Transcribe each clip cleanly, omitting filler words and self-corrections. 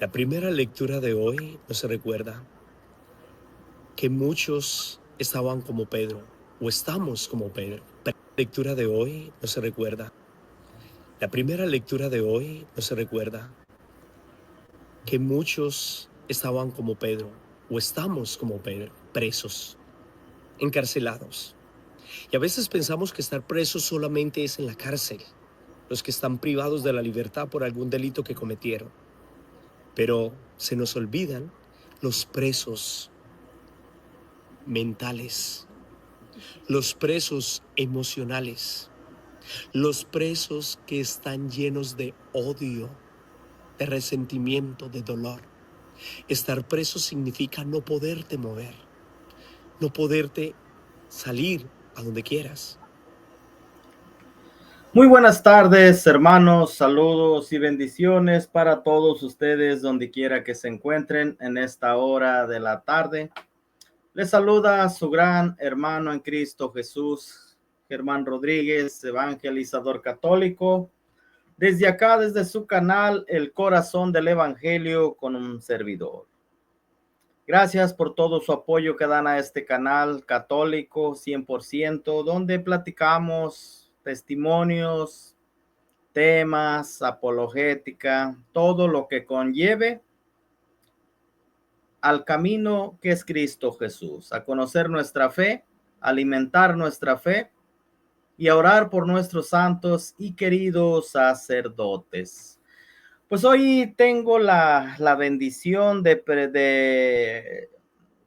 La primera lectura de hoy nos recuerda que muchos estaban como Pedro, o estamos como Pedro. La lectura de hoy nos recuerda. La primera lectura de hoy nos recuerda que muchos estaban como Pedro, o estamos como Pedro, presos, encarcelados. Y a veces pensamos que estar presos solamente es en la cárcel, los que están privados de la libertad por algún delito que cometieron. Pero se nos olvidan los presos mentales, los presos emocionales, los presos que están llenos de odio, de resentimiento, de dolor. Estar preso significa no poderte mover, no poderte salir a donde quieras. Muy buenas tardes, hermanos, saludos y bendiciones para todos ustedes donde quiera que se encuentren en esta hora de la tarde. Les saluda su gran hermano en Cristo Jesús, Germán Rodríguez, evangelizador católico, desde acá, desde su canal El Corazón del Evangelio con un servidor. Gracias por todo su apoyo que dan a este canal católico 100%, donde platicamos testimonios, temas, apologética, todo lo que conlleve al camino que es Cristo Jesús, a conocer nuestra fe, alimentar nuestra fe y a orar por nuestros santos y queridos sacerdotes. Pues hoy tengo la bendición de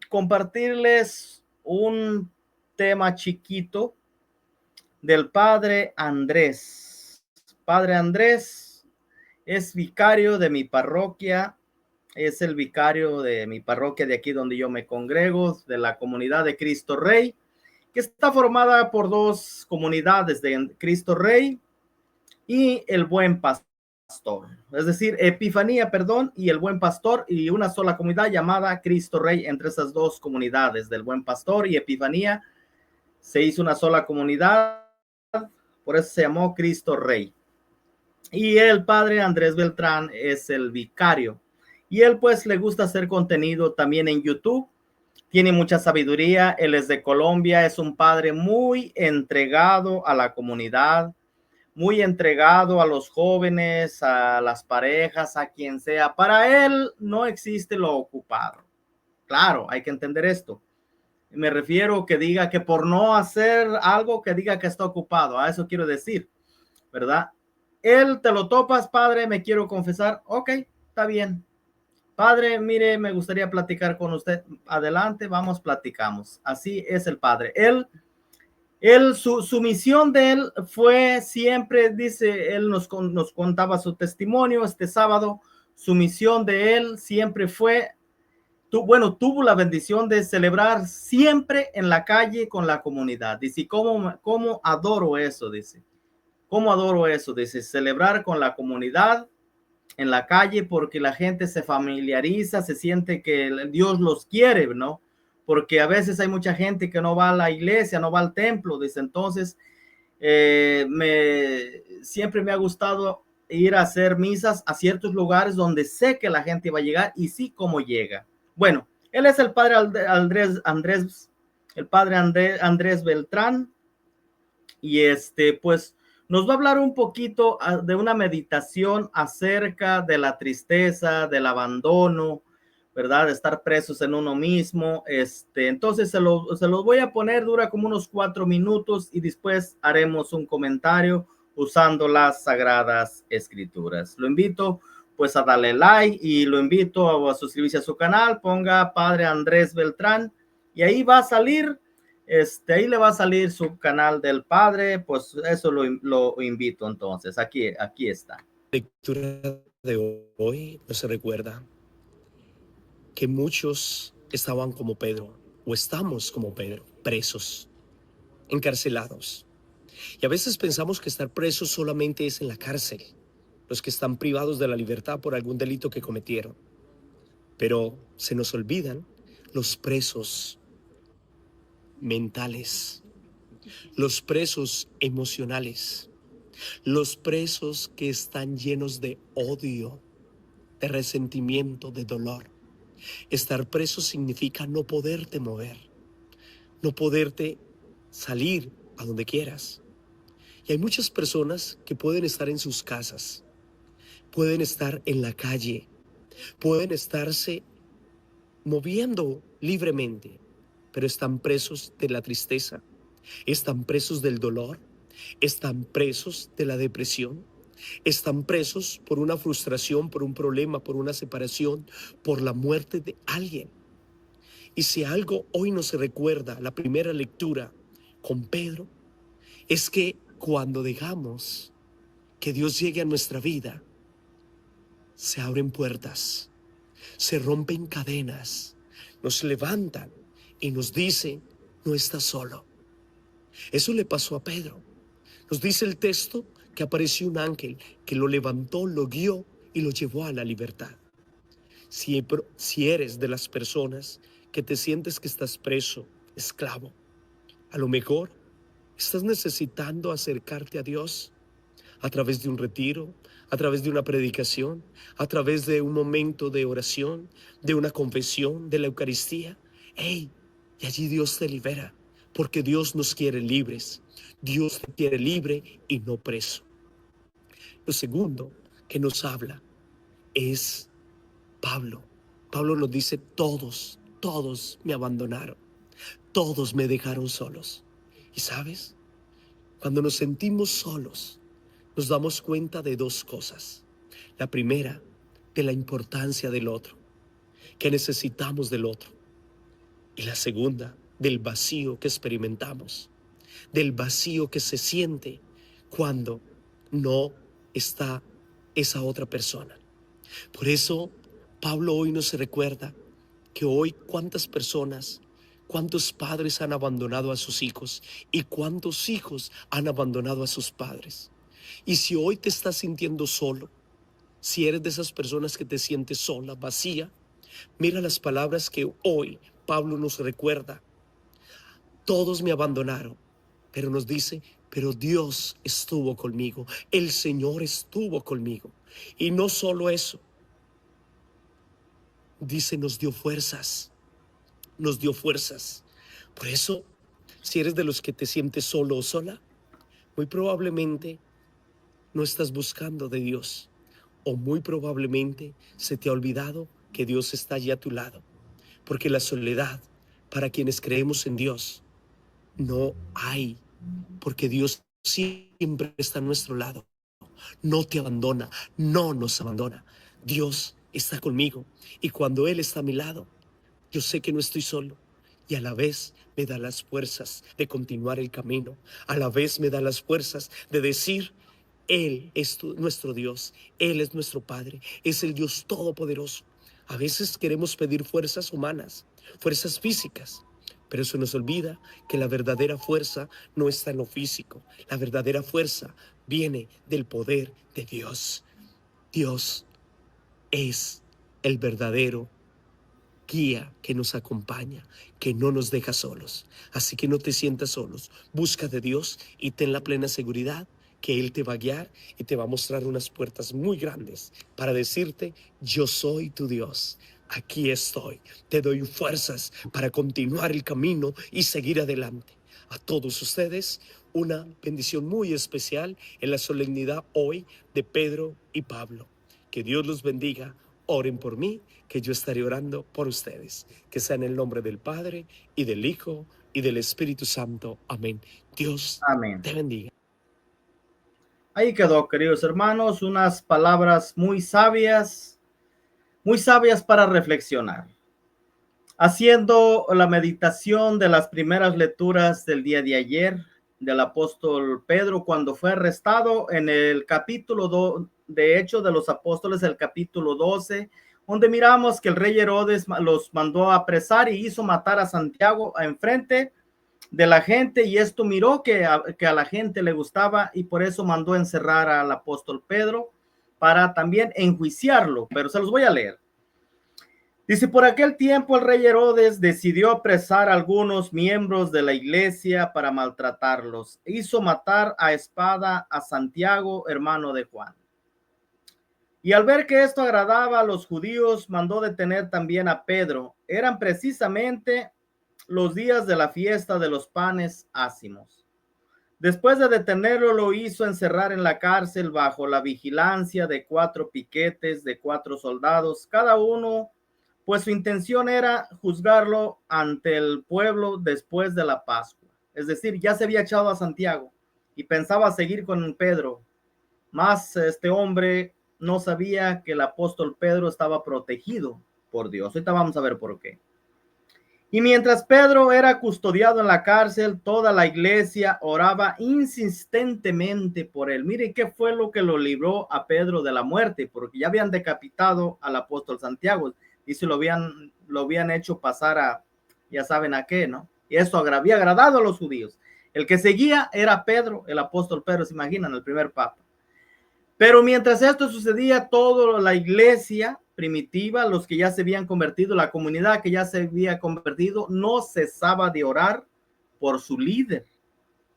compartirles un tema chiquito del Padre Andrés. Padre Andrés es vicario de mi parroquia, es el vicario de mi parroquia de aquí donde yo me congrego, de la comunidad de Cristo Rey, que está formada por dos comunidades de Cristo Rey y el Buen Pastor. Es decir, Epifanía, y el Buen Pastor, y una sola comunidad llamada Cristo Rey. Entre esas dos comunidades del Buen Pastor y Epifanía se hizo una sola comunidad, por eso se llamó Cristo Rey. Y el padre Andrés Beltrán es el vicario. Y él pues le gusta hacer contenido también en YouTube. Tiene mucha sabiduría. Él es de Colombia. Es un padre muy entregado a la comunidad, muy entregado a los jóvenes, a las parejas, a quien sea. Para él no existe lo ocupado. Claro, hay que entender esto. Me refiero que diga que por no hacer algo, que diga que está ocupado. A eso quiero decir, ¿verdad? Él te lo topas, padre, me quiero confesar. Ok, está bien. Padre, mire, me gustaría platicar con usted. Adelante, vamos, platicamos. Así es el padre. Su misión de él fue siempre, dice, él nos contaba su testimonio este sábado. Su misión de él siempre fue, tuvo la bendición de celebrar siempre en la calle con la comunidad. Dice, ¿cómo adoro eso? Dice. ¿Cómo adoro eso? Dice, celebrar con la comunidad en la calle porque la gente se familiariza, se siente que Dios los quiere, ¿no? Porque a veces hay mucha gente que no va a la iglesia, no va al templo, dice. Entonces, siempre me ha gustado ir a hacer misas a ciertos lugares donde sé que la gente va a llegar y sí cómo llega. Bueno, él es el padre Andrés Beltrán, y pues nos va a hablar un poquito de una meditación acerca de la tristeza, del abandono, ¿verdad? De estar presos en uno mismo. Entonces se los voy a poner, dura como unos 4 minutos y después haremos un comentario usando las Sagradas Escrituras. Lo invito pues a darle like y lo invito a suscribirse a su canal, ponga Padre Andrés Beltrán y ahí va a salir. Ahí le va a salir su canal del padre, pues eso lo invito entonces, aquí está. La lectura de hoy nos recuerda que muchos estaban como Pedro, o estamos como Pedro, presos, encarcelados. Y a veces pensamos que estar presos solamente es en la cárcel, los que están privados de la libertad por algún delito que cometieron. Pero se nos olvidan los presos mentales, los presos emocionales, los presos que están llenos de odio, de resentimiento, de dolor. Estar preso significa no poderte mover, no poderte salir a donde quieras. Y hay muchas personas que pueden estar en sus casas, pueden estar en la calle, pueden estarse moviendo libremente, pero están presos de la tristeza, están presos del dolor, están presos de la depresión, están presos por una frustración, por un problema, por una separación, por la muerte de alguien. Y si algo hoy nos recuerda la primera lectura con Pedro, es que cuando dejamos que Dios llegue a nuestra vida, se abren puertas, se rompen cadenas, nos levantan y nos dicen, no estás solo. Eso le pasó a Pedro. Nos dice el texto que apareció un ángel que lo levantó, lo guió y lo llevó a la libertad. Si eres de las personas que te sientes que estás preso, esclavo, a lo mejor estás necesitando acercarte a Dios a través de un retiro, a través de una predicación, a través de un momento de oración, de una confesión, de la Eucaristía. ¡Hey! Y allí Dios te libera, porque Dios nos quiere libres. Dios te quiere libre y no preso. Lo segundo que nos habla es Pablo. Pablo nos dice, todos me abandonaron, todos me dejaron solos. ¿Y sabes? Cuando nos sentimos solos, nos damos cuenta de dos cosas. La primera, de la importancia del otro, que necesitamos del otro. Y la segunda, del vacío que experimentamos, del vacío que se siente cuando no está esa otra persona. Por eso, Pablo hoy nos recuerda que hoy cuántas personas, cuántos padres han abandonado a sus hijos y cuántos hijos han abandonado a sus padres. Y si hoy te estás sintiendo solo, si eres de esas personas que te sientes sola, vacía, mira las palabras que hoy Pablo nos recuerda. Todos me abandonaron, pero nos dice, pero Dios estuvo conmigo, el Señor estuvo conmigo. Y no solo eso, dice, nos dio fuerzas, nos dio fuerzas. Por eso, si eres de los que te sientes solo o sola, muy probablemente no estás buscando de Dios, o muy probablemente se te ha olvidado que Dios está allí a tu lado, porque la soledad, para quienes creemos en Dios, no hay, porque Dios siempre está a nuestro lado, no te abandona, no nos abandona. Dios está conmigo y cuando Él está a mi lado, yo sé que no estoy solo y a la vez me da las fuerzas de continuar el camino, a la vez me da las fuerzas de decir, Él es nuestro Dios, Él es nuestro Padre, es el Dios Todopoderoso. A veces queremos pedir fuerzas humanas, fuerzas físicas, pero se nos olvida que la verdadera fuerza no está en lo físico, la verdadera fuerza viene del poder de Dios. Dios es el verdadero guía que nos acompaña, que no nos deja solos. Así que no te sientas solos, busca de Dios y ten la plena seguridad que Él te va a guiar y te va a mostrar unas puertas muy grandes para decirte, yo soy tu Dios, aquí estoy, te doy fuerzas para continuar el camino y seguir adelante. A todos ustedes, una bendición muy especial en la solemnidad hoy de Pedro y Pablo. Que Dios los bendiga. Oren por mí, que yo estaré orando por ustedes. Que sea en el nombre del Padre, y del Hijo, y del Espíritu Santo. Amén. Dios Amén. te bendiga. Ahí quedó, queridos hermanos, unas palabras muy sabias para reflexionar. Haciendo la meditación de las primeras lecturas del día de ayer del apóstol Pedro cuando fue arrestado en el capítulo 2 de Hechos de los Apóstoles, el capítulo 12, donde miramos que el rey Herodes los mandó a apresar y hizo matar a Santiago enfrente de la gente, y esto miró que a la gente le gustaba y por eso mandó encerrar al apóstol Pedro para también enjuiciarlo, pero se los voy a leer. Dice, por aquel tiempo el rey Herodes decidió apresar a algunos miembros de la iglesia para maltratarlos. Hizo matar a espada a Santiago, hermano de Juan. Y al ver que esto agradaba a los judíos, mandó detener también a Pedro. Eran precisamente los días de la fiesta de los panes ácimos. Después de detenerlo, lo hizo encerrar en la cárcel bajo la vigilancia de 4 piquetes de 4 soldados, cada uno, pues su intención era juzgarlo ante el pueblo después de la Pascua. Es decir, ya se había echado a Santiago y pensaba seguir con Pedro. Más este hombre no sabía que el apóstol Pedro estaba protegido por Dios. Ahorita vamos a ver por qué. Y mientras Pedro era custodiado en la cárcel, toda la iglesia oraba insistentemente por él. Miren qué fue lo que lo libró a Pedro de la muerte, porque ya habían decapitado al apóstol Santiago. Dice, lo habían hecho pasar a, ya saben a qué, ¿no? Y eso había agradado a los judíos. El que seguía era Pedro, el apóstol Pedro, se imaginan, el primer papa. Pero mientras esto sucedía, toda la iglesia primitiva, los que ya se habían convertido, la comunidad que ya se había convertido, no cesaba de orar por su líder,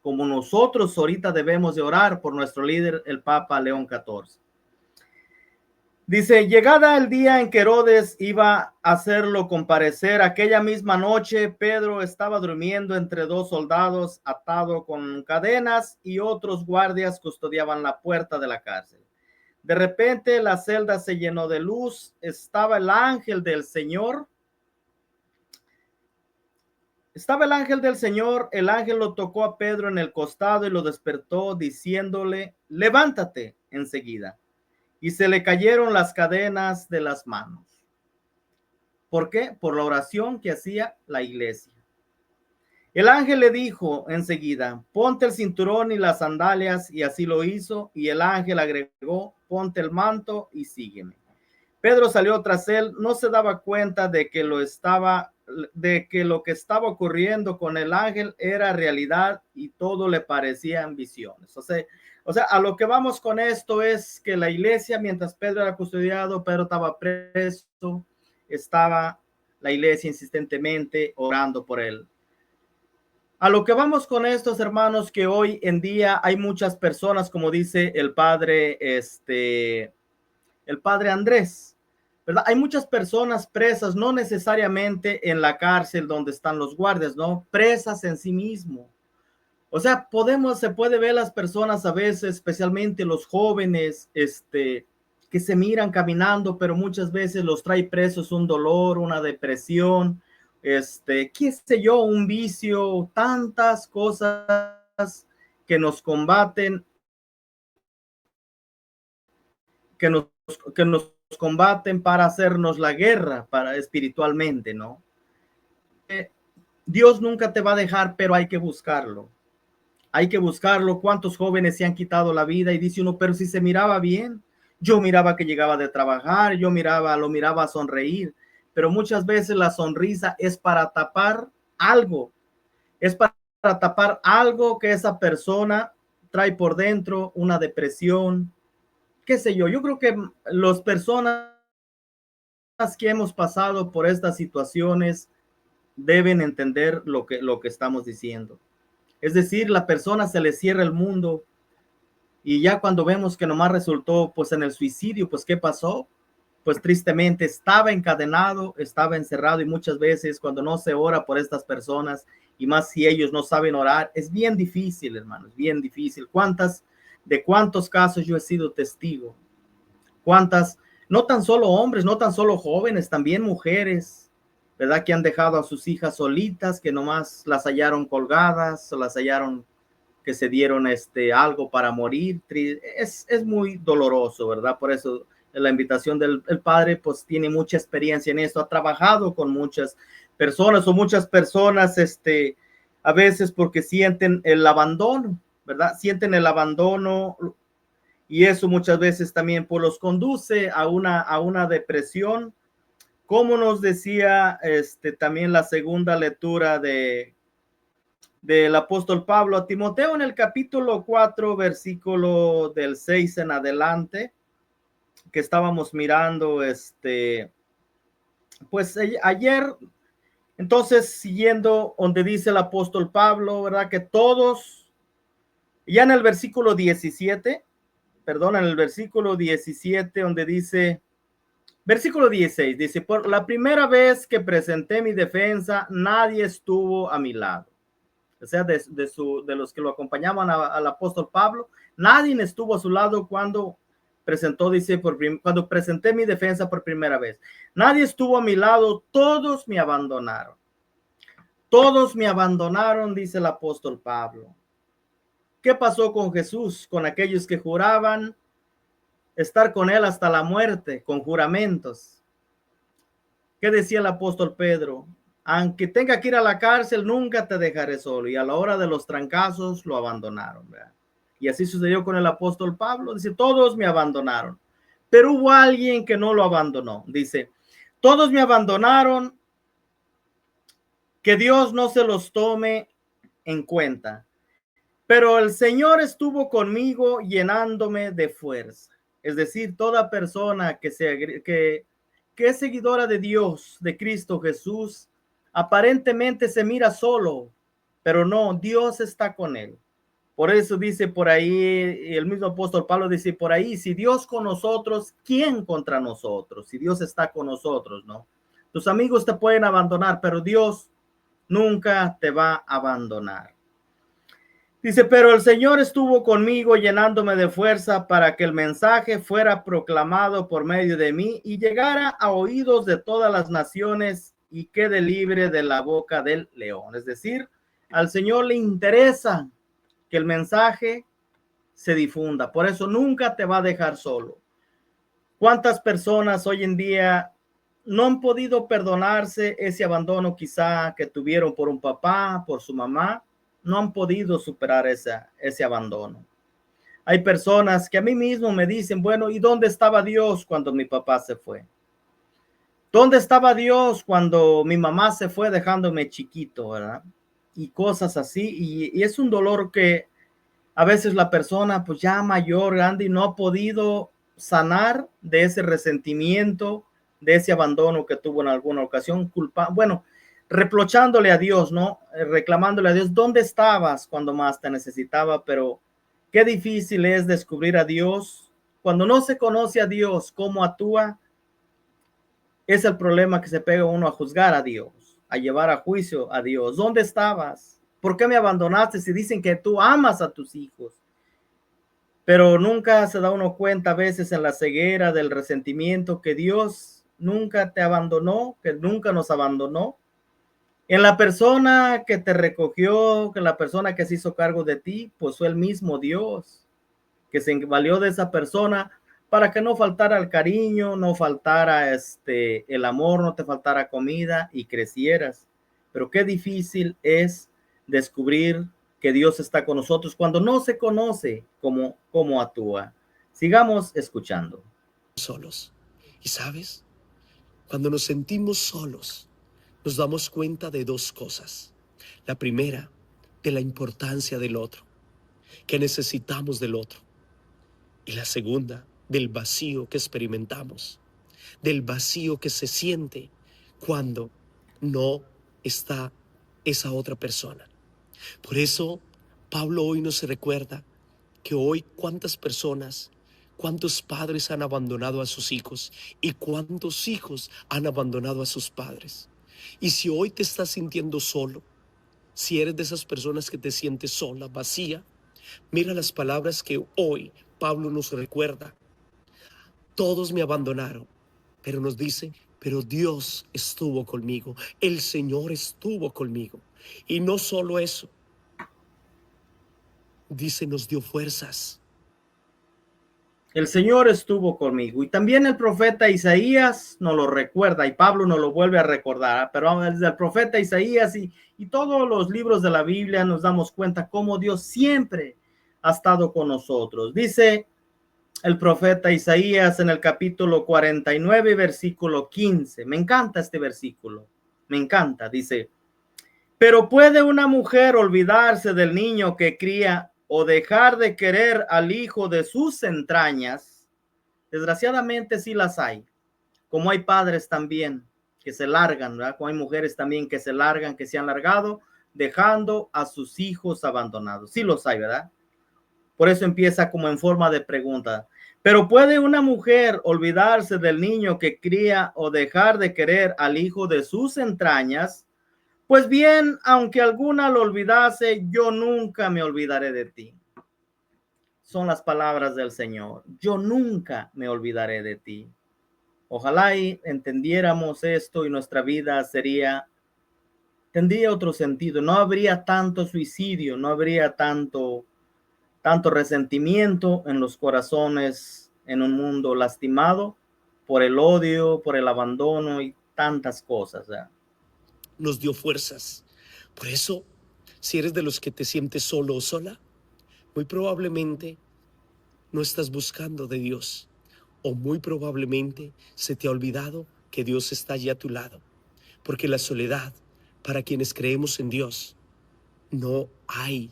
como nosotros ahorita debemos de orar por nuestro líder, el Papa León XIV. Dice, llegada el día en que Herodes iba a hacerlo comparecer, aquella misma noche Pedro estaba durmiendo entre 2 soldados atado con cadenas y otros guardias custodiaban la puerta de la cárcel. De repente la celda se llenó de luz, estaba el ángel del Señor. El ángel lo tocó a Pedro en el costado y lo despertó diciéndole, levántate enseguida. Y se le cayeron las cadenas de las manos. ¿Por qué? Por la oración que hacía la iglesia. El ángel le dijo enseguida, ponte el cinturón y las sandalias, y así lo hizo, y el ángel agregó, ponte el manto y sígueme. Pedro salió tras él, no se daba cuenta de que lo que estaba ocurriendo con el ángel era realidad y todo le parecían visiones. O sea, a lo que vamos con esto es que la iglesia, mientras Pedro era custodiado, Pedro estaba preso, estaba la iglesia insistentemente orando por él. A lo que vamos con estos hermanos, que hoy en día hay muchas personas, como dice el padre Andrés, ¿verdad? Hay muchas personas presas, no necesariamente en la cárcel donde están los guardias, ¿no? Presas en sí mismo. O sea, se puede ver las personas a veces, especialmente los jóvenes, que se miran caminando, pero muchas veces los trae presos un dolor, una depresión, qué sé yo, un vicio, tantas cosas que nos combaten, que nos combaten para hacernos la guerra, para espiritualmente, ¿no? Dios nunca te va a dejar, pero hay que buscarlo. Hay que buscarlo. ¿Cuántos jóvenes se han quitado la vida? Y dice uno, pero si se miraba bien, yo miraba que llegaba de trabajar, lo miraba sonreír, pero muchas veces la sonrisa es para tapar algo, que esa persona trae por dentro, una depresión, qué sé yo. Yo creo que las personas que hemos pasado por estas situaciones deben entender lo que estamos diciendo. Es decir, la persona se le cierra el mundo y ya cuando vemos que nomás resultó pues en el suicidio, pues ¿qué pasó? Pues tristemente estaba encadenado, estaba encerrado, y muchas veces cuando no se ora por estas personas, y más si ellos no saben orar, es bien difícil, hermanos, bien difícil. ¿De cuántos casos yo he sido testigo? ¿Cuántas? No tan solo hombres, no tan solo jóvenes, también mujeres, ¿verdad? Que han dejado a sus hijas solitas, que nomás las hallaron colgadas, o las hallaron que se dieron algo para morir. Es muy doloroso, ¿verdad? Por eso la invitación del padre, pues tiene mucha experiencia en esto, ha trabajado con muchas personas, a veces porque sienten el abandono, ¿verdad? Sienten el abandono, y eso muchas veces también pues los conduce a una depresión, como nos decía también la segunda lectura del apóstol Pablo a Timoteo en el capítulo 4, versículo del 6 en adelante, que estábamos mirando pues ayer. Entonces, siguiendo donde dice el apóstol Pablo, ¿verdad? Que todos, ya en el versículo 17, perdón, en el versículo 17, donde dice, versículo 16, dice, por la primera vez que presenté mi defensa, nadie estuvo a mi lado. O sea, de los que lo acompañaban al apóstol Pablo, nadie estuvo a su lado cuando presentó, dice, cuando presenté mi defensa por primera vez. Nadie estuvo a mi lado, todos me abandonaron. Todos me abandonaron, dice el apóstol Pablo. ¿Qué pasó con Jesús? Con aquellos que juraban estar con él hasta la muerte, con juramentos. ¿Qué decía el apóstol Pedro? Aunque tenga que ir a la cárcel, nunca te dejaré solo. Y a la hora de los trancazos lo abandonaron, ¿verdad? Y así sucedió con el apóstol Pablo. Dice, todos me abandonaron, pero hubo alguien que no lo abandonó. Dice, todos me abandonaron, que Dios no se los tome en cuenta. Pero el Señor estuvo conmigo llenándome de fuerza. Es decir, toda persona que es seguidora de Dios, de Cristo Jesús, aparentemente se mira solo, pero no, Dios está con él. Por eso dice por ahí, el mismo apóstol Pablo dice por ahí, si Dios con nosotros, ¿quién contra nosotros? Si Dios está con nosotros, ¿no? Tus amigos te pueden abandonar, pero Dios nunca te va a abandonar. Dice, pero el Señor estuvo conmigo llenándome de fuerza para que el mensaje fuera proclamado por medio de mí y llegara a oídos de todas las naciones y quede libre de la boca del león. Es decir, al Señor le interesa que el mensaje se difunda. Por eso nunca te va a dejar solo. ¿Cuántas personas hoy en día no han podido perdonarse ese abandono quizá que tuvieron por un papá, por su mamá? No han podido superar ese abandono. Hay personas que a mí mismo me dicen, bueno, ¿y dónde estaba Dios cuando mi papá se fue? ¿Dónde estaba Dios cuando mi mamá se fue dejándome chiquito, verdad? Y cosas así. Y es un dolor que a veces la persona pues ya mayor, grande, y no ha podido sanar de ese resentimiento, de ese abandono que tuvo en alguna ocasión, reprochándole a Dios, ¿no? Reclamándole a Dios, ¿dónde estabas cuando más te necesitaba? Pero qué difícil es descubrir a Dios. Cuando no se conoce a Dios, cómo actúa, es el problema que se pega uno a juzgar a Dios, a llevar a juicio a Dios. ¿Dónde estabas? ¿Por qué me abandonaste si dicen que tú amas a tus hijos? Pero nunca se da uno cuenta a veces en la ceguera del resentimiento que Dios nunca te abandonó, que nunca nos abandonó. En la persona que te recogió, que la persona que se hizo cargo de ti, pues fue el mismo Dios, que se valió de esa persona para que no faltara el cariño, no faltara el amor, no te faltara comida y crecieras. Pero qué difícil es descubrir que Dios está con nosotros cuando no se conoce cómo actúa. Sigamos escuchando. Solos. Y sabes, cuando nos sentimos solos, nos damos cuenta de dos cosas. La primera, de la importancia del otro, que necesitamos del otro. Y la segunda, del vacío que experimentamos, del vacío que se siente cuando no está esa otra persona. Por eso, Pablo hoy nos recuerda que hoy cuántas personas, cuántos padres han abandonado a sus hijos y cuántos hijos han abandonado a sus padres. Y si hoy te estás sintiendo solo, si eres de esas personas que te sientes sola, vacía, mira las palabras que hoy Pablo nos recuerda. Todos me abandonaron, pero nos dice, pero Dios estuvo conmigo, el Señor estuvo conmigo. Y no solo eso, dice, nos dio fuerzas. El Señor estuvo conmigo. Y también el profeta Isaías nos lo recuerda y Pablo nos lo vuelve a recordar. Pero desde el profeta Isaías y todos los libros de la Biblia nos damos cuenta cómo Dios siempre ha estado con nosotros. Dice el profeta Isaías en el capítulo 49, versículo 15. Me encanta este versículo. Me encanta. Dice, pero ¿puede una mujer olvidarse del niño que cría o dejar de querer al hijo de sus entrañas? Desgraciadamente sí las hay, como hay padres también que se largan, ¿verdad? Como hay mujeres también que se largan, que se han largado, dejando a sus hijos abandonados. Sí los hay, ¿verdad? Por eso empieza como en forma de pregunta. Pero ¿puede una mujer olvidarse del niño que cría o dejar de querer al hijo de sus entrañas? Pues bien, aunque alguna lo olvidase, yo nunca me olvidaré de ti. Son las palabras del Señor. Yo nunca me olvidaré de ti. Ojalá y entendiéramos esto y nuestra vida tendría otro sentido. No habría tanto suicidio, no habría tanto resentimiento en los corazones en un mundo lastimado por el odio, por el abandono y tantas cosas. Nos dio fuerzas. Por eso, si eres de los que te sientes solo o sola, muy probablemente no estás buscando de Dios, o muy probablemente se te ha olvidado que Dios está allí a tu lado, porque la soledad, para quienes creemos en Dios, no hay,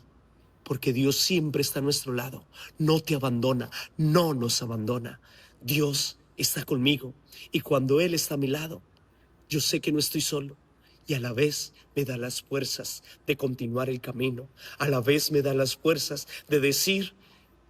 porque Dios siempre está a nuestro lado, no te abandona, no nos abandona. Dios está conmigo, y cuando Él está a mi lado, yo sé que no estoy solo, y a la vez me da las fuerzas de continuar el camino, a la vez me da las fuerzas de decir: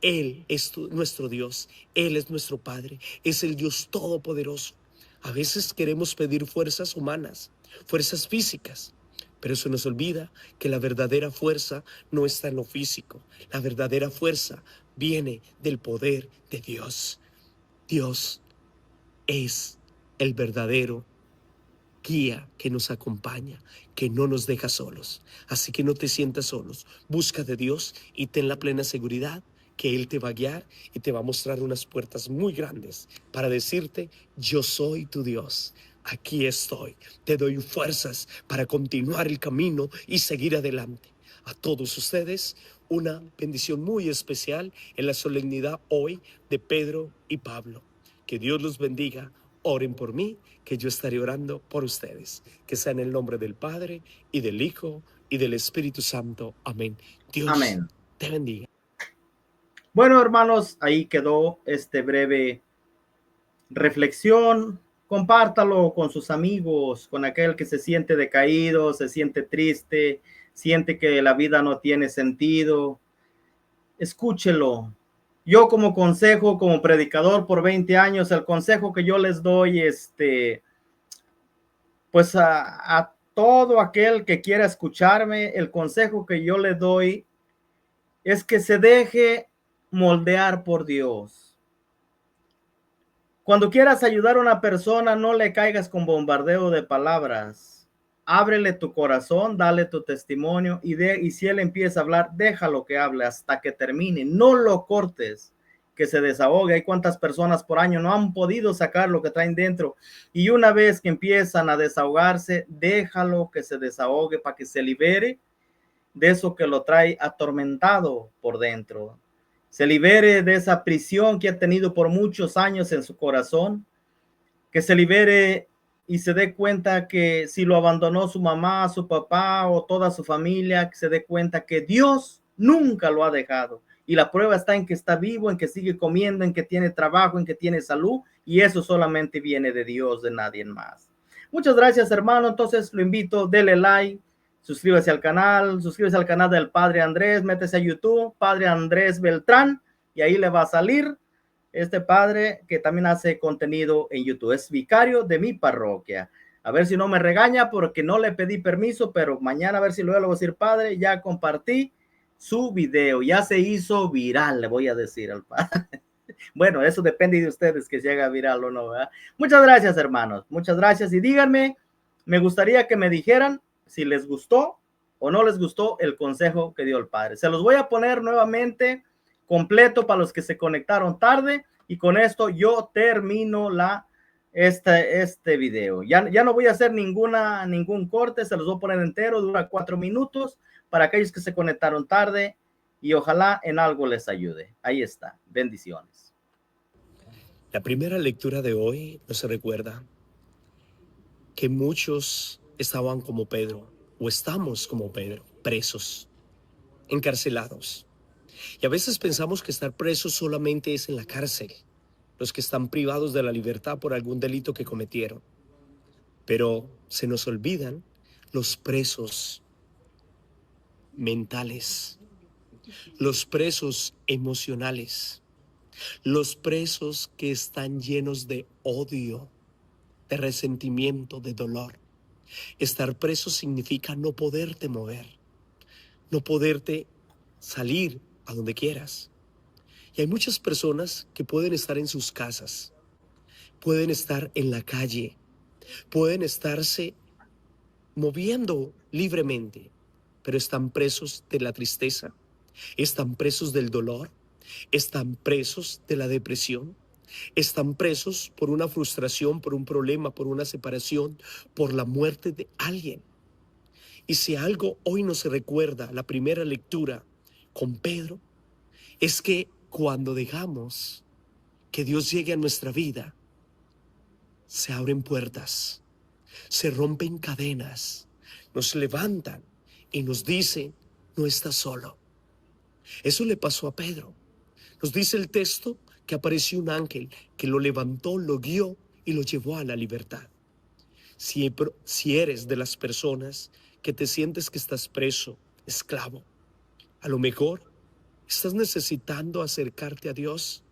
Él es nuestro Dios, Él es nuestro Padre, es el Dios Todopoderoso. A veces queremos pedir fuerzas humanas, fuerzas físicas, pero se nos olvida que la verdadera fuerza no está en lo físico. La verdadera fuerza viene del poder de Dios. Dios es el verdadero guía que nos acompaña, que no nos deja solos. Así que no te sientas solos. Busca de Dios y ten la plena seguridad que Él te va a guiar y te va a mostrar unas puertas muy grandes para decirte: yo soy tu Dios. Aquí estoy. Te doy fuerzas para continuar el camino y seguir adelante. A todos ustedes, una bendición muy especial en la solemnidad hoy de Pedro y Pablo. Que Dios los bendiga. Oren por mí, que yo estaré orando por ustedes. Que sea en el nombre del Padre, y del Hijo, y del Espíritu Santo. Amén. Dios Amén. te bendiga. Bueno, hermanos, ahí quedó este breve reflexión. Compártalo con sus amigos, con aquel que se siente decaído, se siente triste, siente que la vida no tiene sentido. Escúchelo. Yo como consejo, como predicador por 20 años, el consejo que yo les doy, pues a todo aquel que quiera escucharme, el consejo que yo le doy es que se deje moldear por Dios. Cuando quieras ayudar a una persona, no le caigas con bombardeo de palabras. Ábrele tu corazón, dale tu testimonio y si él empieza a hablar, déjalo que hable hasta que termine. No lo cortes, que se desahogue. Hay cuántas personas por año no han podido sacar lo que traen dentro. Y una vez que empiezan a desahogarse, déjalo que se desahogue para que se libere de eso que lo trae atormentado por dentro. Se libere de esa prisión que ha tenido por muchos años en su corazón, que se libere y se dé cuenta que si lo abandonó su mamá, su papá o toda su familia, que se dé cuenta que Dios nunca lo ha dejado. Y la prueba está en que está vivo, en que sigue comiendo, en que tiene trabajo, en que tiene salud, y eso solamente viene de Dios, de nadie más. Muchas gracias, hermano. Entonces lo invito, dele like, suscríbase al canal del Padre Andrés, métese a YouTube, Padre Andrés Beltrán, y ahí le va a salir este padre que también hace contenido en YouTube. Es vicario de mi parroquia. A ver si no me regaña porque no le pedí permiso, pero mañana a ver si luego le voy a decir: padre, ya compartí su video, ya se hizo viral, le voy a decir al padre. Bueno, eso depende de ustedes que se haga viral o no, ¿verdad? Muchas gracias, hermanos. Muchas gracias. Y díganme, me gustaría que me dijeran si les gustó o no les gustó el consejo que dio el padre. Se los voy a poner nuevamente completo para los que se conectaron tarde, y con esto yo termino este video. Ya no voy a hacer ningún corte, se los voy a poner entero, dura 4 minutos para aquellos que se conectaron tarde, y ojalá en algo les ayude. Ahí está. Bendiciones. La primera lectura de hoy nos recuerda que muchos estaban como Pedro, o estamos como Pedro, presos, encarcelados. Y a veces pensamos que estar presos solamente es en la cárcel, los que están privados de la libertad por algún delito que cometieron. Pero se nos olvidan los presos mentales, los presos emocionales, los presos que están llenos de odio, de resentimiento, de dolor. Estar preso significa no poderte mover, no poderte salir a donde quieras. Y hay muchas personas que pueden estar en sus casas, pueden estar en la calle, pueden estarse moviendo libremente, pero están presos de la tristeza, están presos del dolor, están presos de la depresión, están presos por una frustración, por un problema, por una separación, por la muerte de alguien. Y si algo hoy nos recuerda la primera lectura con Pedro, es que cuando dejamos que Dios llegue a nuestra vida, se abren puertas, se rompen cadenas, nos levantan y nos dicen, no estás solo. Eso le pasó a Pedro. Nos dice el texto que apareció un ángel que lo levantó, lo guió y lo llevó a la libertad. Si eres de las personas que te sientes que estás preso, esclavo, a lo mejor estás necesitando acercarte a Dios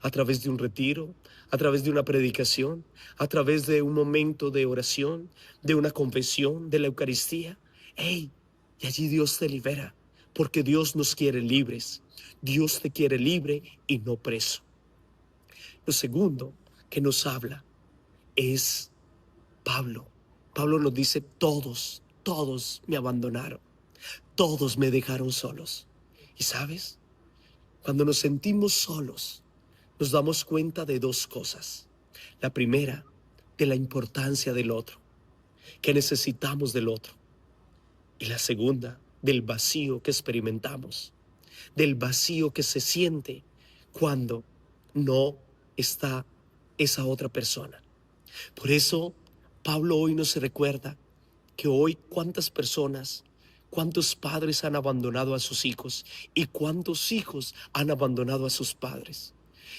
a través de un retiro, a través de una predicación, a través de un momento de oración, de una confesión, de la Eucaristía. ¡Hey! Y allí Dios te libera, porque Dios nos quiere libres. Dios te quiere libre y no preso. Lo segundo que nos habla es Pablo. Pablo nos dice, todos me abandonaron, todos me dejaron solos. ¿Y sabes? Cuando nos sentimos solos, nos damos cuenta de dos cosas. La primera, de la importancia del otro, que necesitamos del otro. Y la segunda, del vacío que experimentamos, del vacío que se siente cuando no está esa otra persona. Por eso, Pablo hoy nos recuerda que hoy cuántas personas, cuántos padres han abandonado a sus hijos y cuántos hijos han abandonado a sus padres.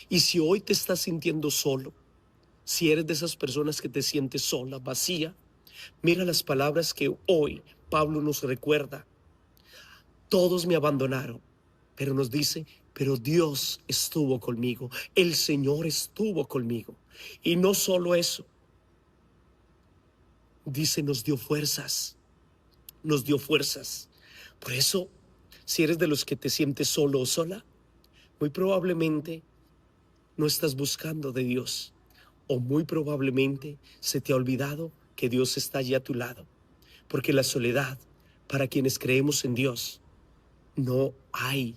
Y si hoy te estás sintiendo solo, si eres de esas personas que te sientes sola, vacía, mira las palabras que hoy Pablo nos recuerda. Todos me abandonaron, pero nos dice, pero Dios estuvo conmigo, el Señor estuvo conmigo. Y no solo eso, dice, nos dio fuerzas, nos dio fuerzas. Por eso, si eres de los que te sientes solo o sola, muy probablemente no estás buscando de Dios, o muy probablemente se te ha olvidado que Dios está allí a tu lado, porque la soledad, para quienes creemos en Dios, no hay,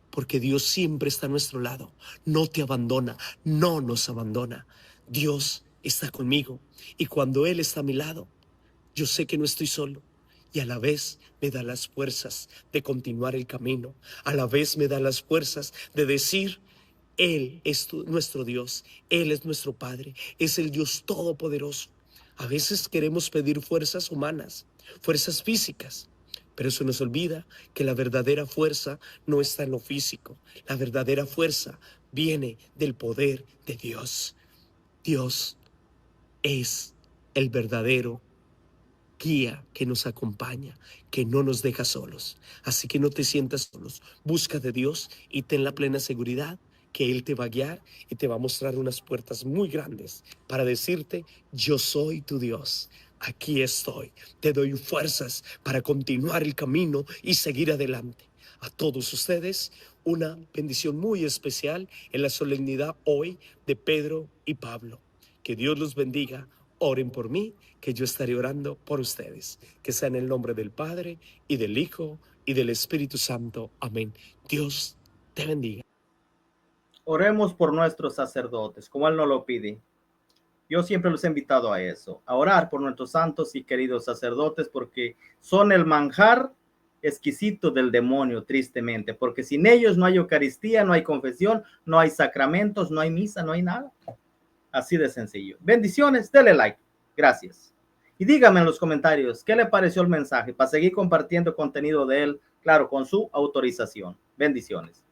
porque Dios siempre está a nuestro lado, no te abandona, no nos abandona. Dios está conmigo y cuando Él está a mi lado, yo sé que no estoy solo y a la vez me da las fuerzas de continuar el camino, a la vez me da las fuerzas de decir, Él es nuestro Dios, Él es nuestro Padre, es el Dios todopoderoso. A veces queremos pedir fuerzas humanas, fuerzas físicas, pero eso nos olvida que la verdadera fuerza no está en lo físico. La verdadera fuerza viene del poder de Dios. Dios es el verdadero guía que nos acompaña, que no nos deja solos. Así que no te sientas solos. Busca de Dios y ten la plena seguridad que Él te va a guiar y te va a mostrar unas puertas muy grandes para decirte, yo soy tu Dios. Aquí estoy, te doy fuerzas para continuar el camino y seguir adelante. A todos ustedes, una bendición muy especial en la solemnidad hoy de Pedro y Pablo. Que Dios los bendiga. Oren por mí, que yo estaré orando por ustedes. Que sea en el nombre del Padre, y del Hijo, y del Espíritu Santo. Amén. Dios te bendiga. Oremos por nuestros sacerdotes, como Él nos lo pide. Yo siempre los he invitado a eso, a orar por nuestros santos y queridos sacerdotes, porque son el manjar exquisito del demonio, tristemente, porque sin ellos no hay Eucaristía, no hay confesión, no hay sacramentos, no hay misa, no hay nada. Así de sencillo. Bendiciones, dele like. Gracias. Y dígame en los comentarios qué le pareció el mensaje para seguir compartiendo contenido de él, claro, con su autorización. Bendiciones.